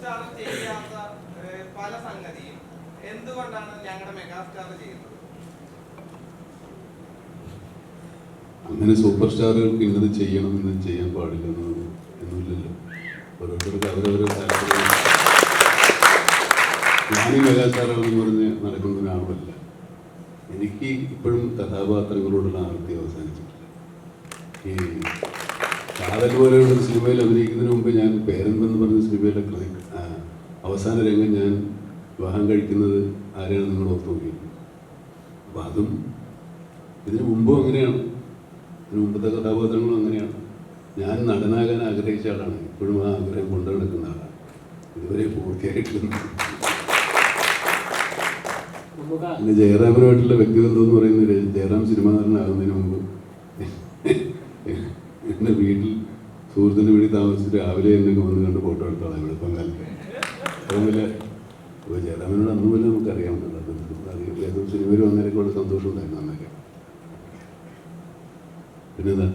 Star ചെയ്യാത്ത പല സംഗതിയും എന്തുകൊണ്ടാണ് ഞങ്ങളുടെ മെഗാസ്റ്റാർ ചെയ്യുന്നത്? അങ്ങനെ സൂപ്പർ സ്റ്റാറുകൾക്ക് ഇന്നത് ചെയ്യണം ഇന്നത് ചെയ്യാൻ പാടില്ല എന്നില്ലല്ലോ. ഓരോരുത്തർക്ക് അവരവരെ താല്പര്യം. ഞാനീ മെഗാസ്റ്റാറാണെന്ന് പറഞ്ഞ് നടക്കുന്ന ഒരാളുമല്ല. എനിക്ക് ഇപ്പോഴും കഥാപാത്രങ്ങളോടുള്ള ആർത്തി അവസാനിച്ചിട്ടില്ല. ഈ കാതൽ പോലെയുള്ള സിനിമയിൽ അഭിനയിക്കുന്നതിന് മുമ്പ് ഞാൻ പേരെന്തെന്ന് പറഞ്ഞ സിനിമയിലെ അവസാന രംഗം ഞാൻ വിവാഹം കഴിക്കുന്നത് ആരെയാണ് നിങ്ങൾ ഓർത്ത് നോക്കിയത്. അപ്പം അതും ഇതിനു മുമ്പും അങ്ങനെയാണ്. ഇതിനു മുമ്പത്തെ കഥാപാത്രങ്ങളും അങ്ങനെയാണ്. ഞാൻ നടനാകാൻ ആഗ്രഹിച്ച ആളാണ്. ഇപ്പോഴും ആ ആഗ്രഹം കൊണ്ടു നടക്കുന്ന ആളാണ്. ഇതുവരെ പൂർത്തിയായിട്ടില്ല. പിന്നെ ജയറാമിനുമായിട്ടുള്ള വ്യക്തിബന്ധം എന്ന് പറയുന്നത്, ജയറാം സിനിമാ നടനാകുന്നതിന് മുമ്പ് എൻ്റെ വീട്ടിൽ സുഹൃത്തിൻ്റെ വീട്ടിൽ താമസിച്ചിട്ട് രാവിലെ എന്നൊക്കെ വന്ന് കണ്ട് ഫോട്ടോ എടുത്തോളാം ഇവിടെ പങ്കാളിക്ക്. അതുപോലെ ഇപ്പോൾ ജയറാമിനോട് അന്ന് പോലെ നമുക്കറിയാവുന്നല്ലോ. ഏതോ സിനിമയിൽ വന്നതിനൊക്കെ ഉള്ള സന്തോഷം ഉണ്ടായിരുന്നു അന്നൊക്കെ. പിന്നെന്താ